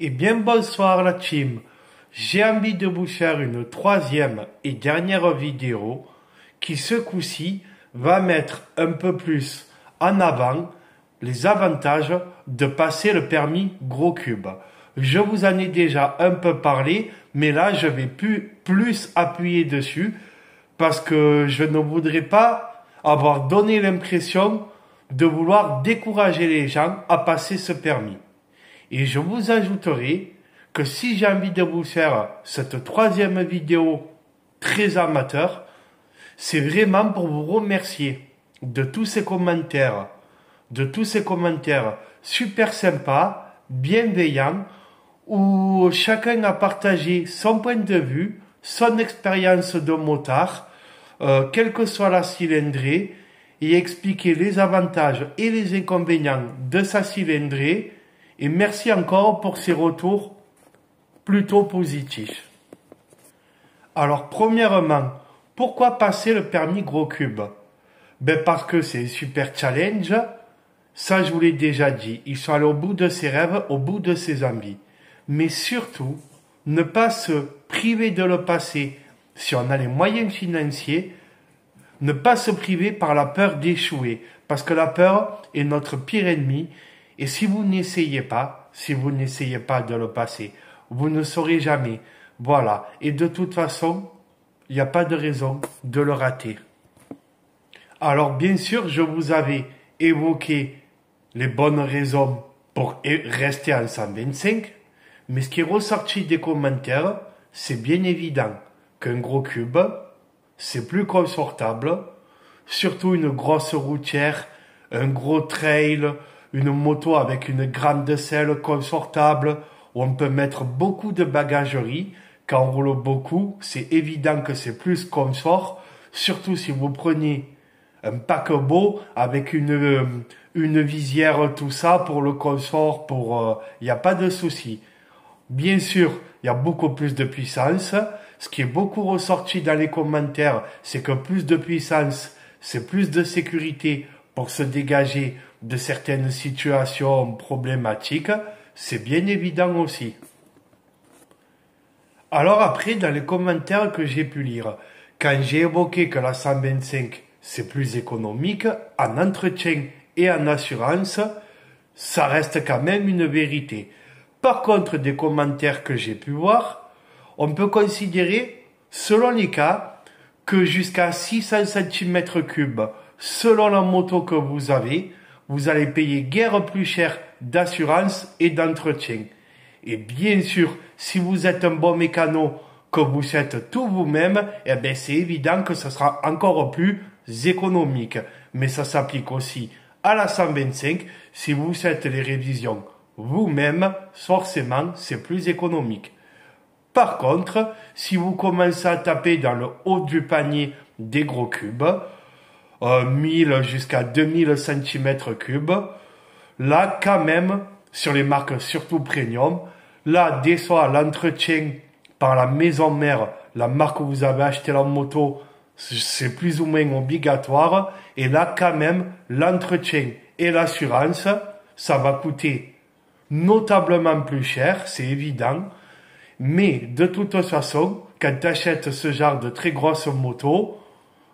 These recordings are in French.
Eh bien bonsoir la team, j'ai envie de vous faire une troisième et dernière vidéo qui ce coup-ci va mettre un peu plus en avant les avantages de passer le permis gros cube. Je vous en ai déjà un peu parlé, mais là je vais plus appuyer dessus parce que je ne voudrais pas avoir donné l'impression de vouloir décourager les gens à passer ce permis. Et je vous ajouterai que si j'ai envie de vous faire cette troisième vidéo très amateur, c'est vraiment pour vous remercier de tous ces commentaires, super sympas, bienveillants, où chacun a partagé son point de vue, son expérience de motard, quelle que soit la cylindrée, et expliqué les avantages et les inconvénients de sa cylindrée. Et merci encore pour ces retours plutôt positifs. Alors, premièrement, pourquoi passer le permis gros cube? Ben parce que c'est un super challenge. Ça, je vous l'ai déjà dit. Ils sont allés au bout de ses rêves, au bout de ses envies. Mais surtout, ne pas se priver de le passer si on a les moyens financiers. Ne pas se priver par la peur d'échouer. Parce que la peur est notre pire ennemi. Et si vous n'essayez pas de le passer, vous ne saurez jamais. Voilà. Et de toute façon, il n'y a pas de raison de le rater. Alors, bien sûr, je vous avais évoqué les bonnes raisons pour rester en 125, mais ce qui est ressorti des commentaires, c'est bien évident qu'un gros cube, c'est plus confortable, surtout une grosse routière, un gros trail, une moto avec une grande selle confortable où on peut mettre beaucoup de bagagerie. Quand on roule beaucoup, c'est évident que c'est plus confort, surtout si vous prenez un paquebot avec une visière, tout ça pour le confort, il n'y a pas de souci. Bien sûr, il y a beaucoup plus de puissance. Ce qui est beaucoup ressorti dans les commentaires, c'est que plus de puissance, c'est plus de sécurité pour se dégager de certaines situations problématiques. C'est bien évident aussi. Alors après, dans les commentaires que j'ai pu lire, quand j'ai évoqué que la 125 c'est plus économique, en entretien et en assurance, ça reste quand même une vérité. Par contre, des commentaires que j'ai pu voir, on peut considérer, selon les cas, que jusqu'à 600 cm3, selon la moto que vous avez, vous allez payer guère plus cher d'assurance et d'entretien. Et bien sûr, si vous êtes un bon mécano, que vous faites tout vous-même, eh bien c'est évident que ce sera encore plus économique. Mais ça s'applique aussi à la 125. Si vous faites les révisions vous-même, forcément, c'est plus économique. Par contre, si vous commencez à taper dans le haut du panier des gros cubes, 1000 jusqu'à 2000 cm3, là, quand même, sur les marques surtout premium, là, des fois, l'entretien par la maison mère, la marque où vous avez acheté la moto, c'est plus ou moins obligatoire. Et là, quand même, l'entretien et l'assurance, ça va coûter notablement plus cher, c'est évident. Mais de toute façon, quand tu achètes ce genre de très grosses motos,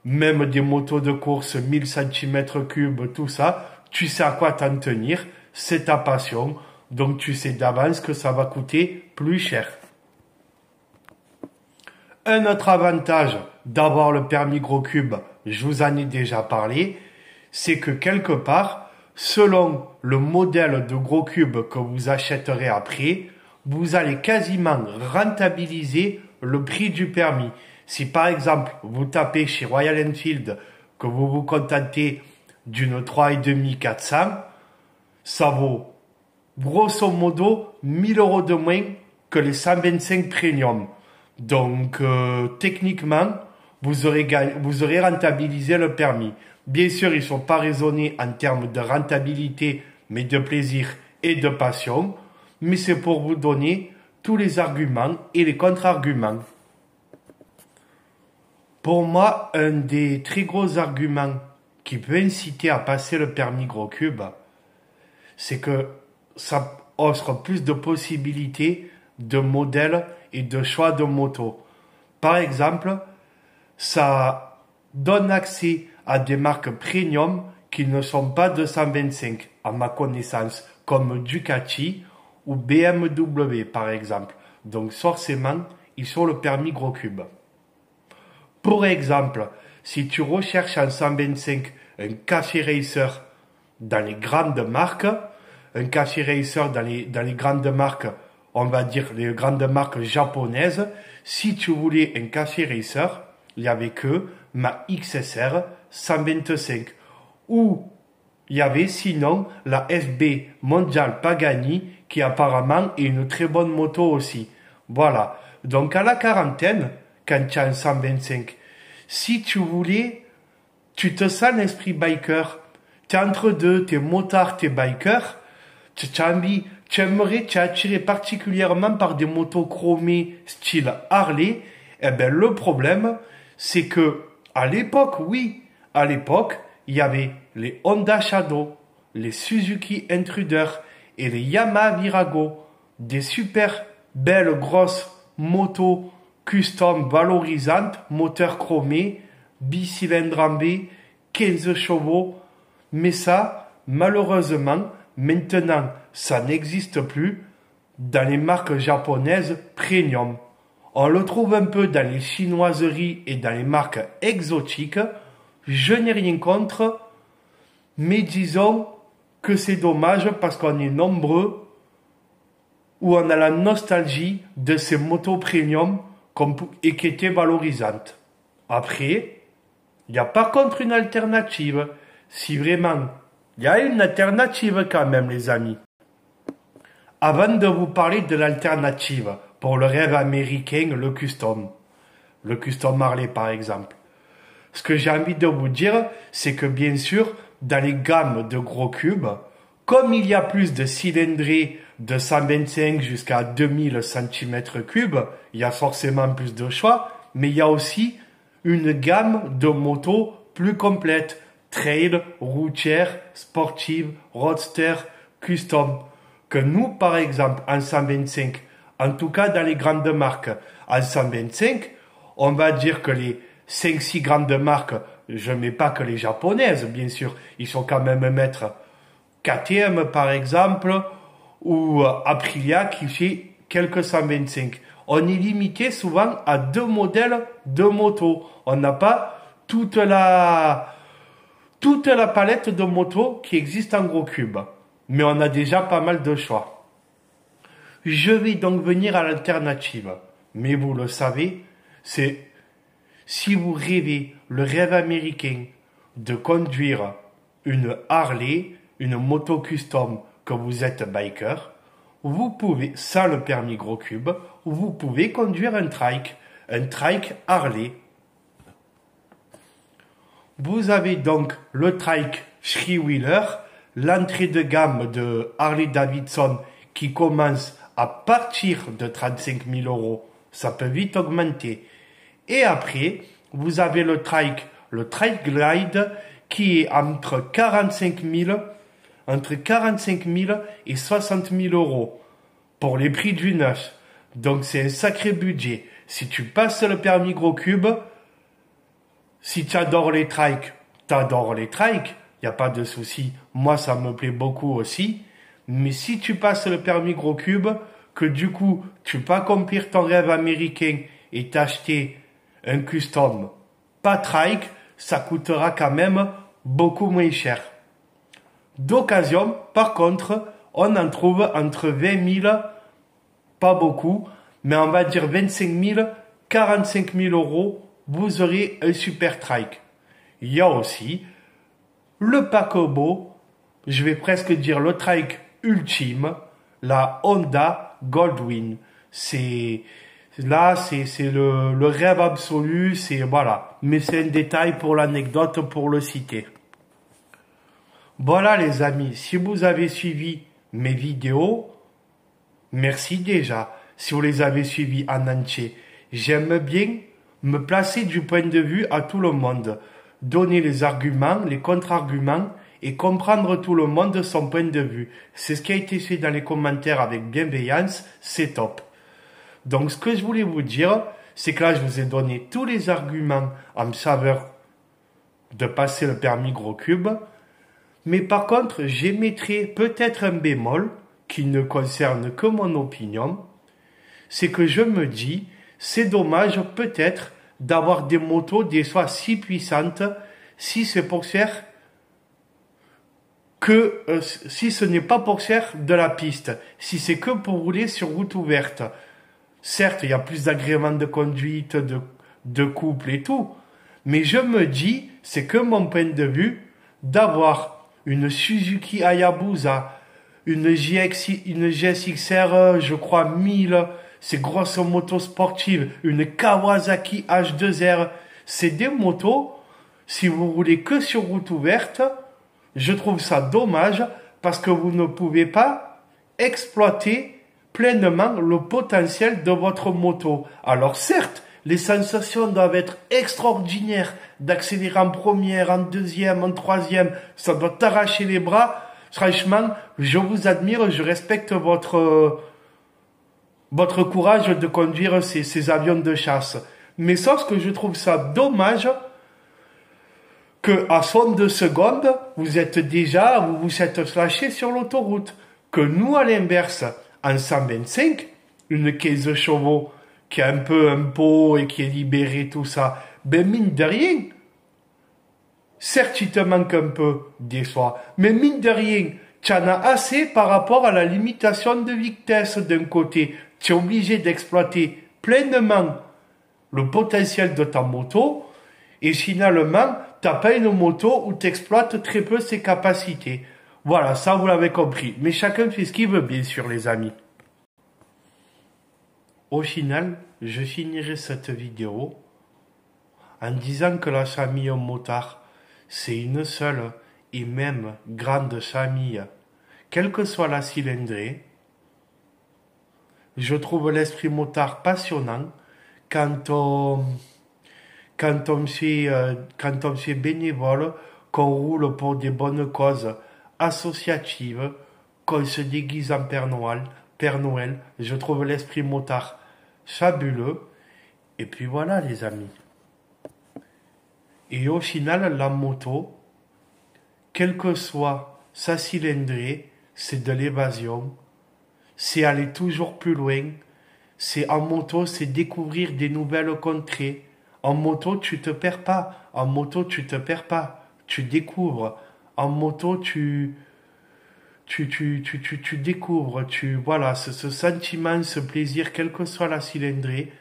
même des motos de course 1000 cm3, tout ça, tu sais à quoi t'en tenir, c'est ta passion, donc tu sais d'avance que ça va coûter plus cher. Un autre avantage d'avoir le permis gros cube, je vous en ai déjà parlé, c'est que quelque part, selon le modèle de gros cube que vous achèterez après, vous allez quasiment rentabiliser le prix du permis. Si par exemple, vous tapez chez Royal Enfield que vous vous contentez d'une 3,5 400, ça vaut grosso modo 1000 € de moins que les 125 premium. Donc, techniquement, vous aurez rentabilisé le permis. Bien sûr, ils ne sont pas raisonnés en termes de rentabilité, mais de plaisir et de passion. Mais c'est pour vous donner tous les arguments et les contre-arguments. Pour moi, un des très gros arguments qui peut inciter à passer le permis gros cube, c'est que ça offre plus de possibilités, de modèles et de choix de motos. Par exemple, ça donne accès à des marques premium qui ne sont pas 225, à ma connaissance, comme Ducati ou BMW par exemple. Donc forcément, ils sont le permis gros cube. Pour exemple, si tu recherches en 125 un café racer dans les grandes marques, un café racer dans les grandes marques, on va dire les grandes marques japonaises, si tu voulais un café racer, il n'y avait que ma XSR 125. Ou il y avait sinon la FB Mondial Pagani qui apparemment est une très bonne moto aussi. Voilà. Donc à la quarantaine, quand tu as un 125, si tu voulais, tu te sens l'esprit biker, tu es entre deux, tu es motard, tu es biker, tu es attiré particulièrement par des motos chromées style Harley, eh ben le problème, c'est que à l'époque, il y avait les Honda Shadow, les Suzuki Intruder et les Yamaha Virago, des super belles grosses motos custom valorisantes, moteur chromé, bicylindre en B, 15 chevaux. Mais ça, malheureusement, maintenant, ça n'existe plus dans les marques japonaises premium. On le trouve un peu dans les chinoiseries et dans les marques exotiques. Je n'ai rien contre, mais disons que c'est dommage parce qu'on est nombreux où on a la nostalgie de ces motos premium et qui étaient valorisantes. Après, il y a par contre une alternative. Si vraiment, il y a une alternative quand même, les amis. Avant de vous parler de l'alternative pour le rêve américain, le custom Harley par exemple, ce que j'ai envie de vous dire, c'est que bien sûr, dans les gammes de gros cubes, comme il y a plus de cylindrées de 125 jusqu'à 2000 cm3, il y a forcément plus de choix, mais il y a aussi une gamme de motos plus complète, trail, routière, sportive, roadster, custom, que nous par exemple en 125, en tout cas dans les grandes marques, en 125, on va dire que les 5-6 grandes marques, je ne mets pas que les japonaises, bien sûr, ils sont quand même maîtres. KTM par exemple, ou Aprilia qui fait quelques 125. On est limité souvent à 2 modèles de motos. On n'a pas toute la palette de motos qui existe en gros cube. Mais on a déjà pas mal de choix. Je vais donc venir à l'alternative. Mais vous le savez, c'est si vous rêvez le rêve américain de conduire une Harley, une moto custom, que vous êtes biker, vous pouvez, sans le permis gros cube, vous pouvez conduire un trike Harley. Vous avez donc le trike Freewheeler, l'entrée de gamme de Harley Davidson qui commence à partir de 35 000 euros. Ça peut vite augmenter. Et après, vous avez le trike Glide qui est entre 45 000 et 60 000 euros pour les prix du neuf. Donc c'est un sacré budget. Si tu passes le permis gros cube, si tu adores les trikes, il n'y a pas de souci. Moi, ça me plaît beaucoup aussi. Mais si tu passes le permis gros cube, que du coup, tu peux accomplir ton rêve américain et t'acheter un custom, pas trike, ça coûtera quand même beaucoup moins cher. D'occasion, par contre, on en trouve entre 20 000, pas beaucoup, mais on va dire 25 000, 45 000 euros, vous aurez un super trike. Il y a aussi le paquebot, je vais presque dire le trike ultime, la Honda Goldwing. C'est le rêve absolu, voilà. Mais c'est un détail pour l'anecdote, pour le citer. Voilà les amis, si vous avez suivi mes vidéos, merci déjà. Si vous les avez suivies en entier, j'aime bien me placer du point de vue à tout le monde, donner les arguments, les contre-arguments et comprendre tout le monde de son point de vue. C'est ce qui a été fait dans les commentaires avec bienveillance, c'est top. Donc ce que je voulais vous dire, c'est que là je vous ai donné tous les arguments en faveur de passer le permis gros cube, mais par contre j'émettrai peut-être un bémol qui ne concerne que mon opinion, c'est que je me dis, c'est dommage peut-être d'avoir des motos des fois si puissantes si c'est pour faire si ce n'est pas pour faire de la piste, si c'est que pour rouler sur route ouverte. Certes, il y a plus d'agréments de conduite, de couple et tout, mais je me dis, c'est que mon point de vue, d'avoir une Suzuki Hayabusa, une GSX-R, je crois 1000, ces grosses motos sportives, une Kawasaki H2R, c'est des motos, si vous roulez que sur route ouverte, je trouve ça dommage parce que vous ne pouvez pas exploiter pleinement le potentiel de votre moto. Alors certes, les sensations doivent être extraordinaires d'accélérer en première, en deuxième, en troisième, ça doit t'arracher les bras. Franchement, je vous admire, je respecte votre courage de conduire ces avions de chasse. Mais sauf que je trouve ça dommage que à 62 secondes, vous vous êtes flashé sur l'autoroute. Que nous, à l'inverse, en 125, une 15 chevaux, qui a un peu un pot et qui est libéré, tout ça, ben mine de rien, certes, il te manque un peu, des fois, mais mine de rien, tu en as assez par rapport à la limitation de vitesse d'un côté. Tu es obligé d'exploiter pleinement le potentiel de ta moto, et finalement, t'as pas une moto où tu exploites très peu ses capacités. Voilà, ça vous l'avez compris. Mais chacun fait ce qu'il veut, bien sûr, les amis. Au final, je finirai cette vidéo en disant que la famille motard, c'est une seule et même grande famille. Quelle que soit la cylindrée, je trouve l'esprit motard passionnant quand on fait bénévole, qu'on roule pour des bonnes causes associatives, qu'on se déguise en Père Noël, je trouve l'esprit motard fabuleux. Et puis voilà, les amis. Et au final, la moto, quelle que soit sa cylindrée, c'est de l'évasion, c'est aller toujours plus loin, c'est en moto, c'est découvrir des nouvelles contrées. En moto, tu te perds pas. En moto, tu te perds pas. Tu découvres. En moto, tu découvres. Voilà, ce sentiment, ce plaisir, quelle que soit la cylindrée,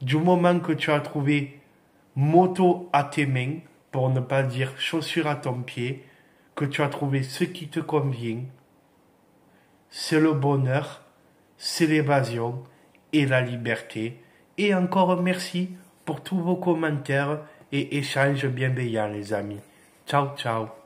du moment que tu as trouvé moto à tes mains, pour ne pas dire chaussure à ton pied, que tu as trouvé ce qui te convient, c'est le bonheur, c'est l'évasion et la liberté. Et encore merci pour tous vos commentaires et échanges bienveillants, les amis. Ciao, ciao.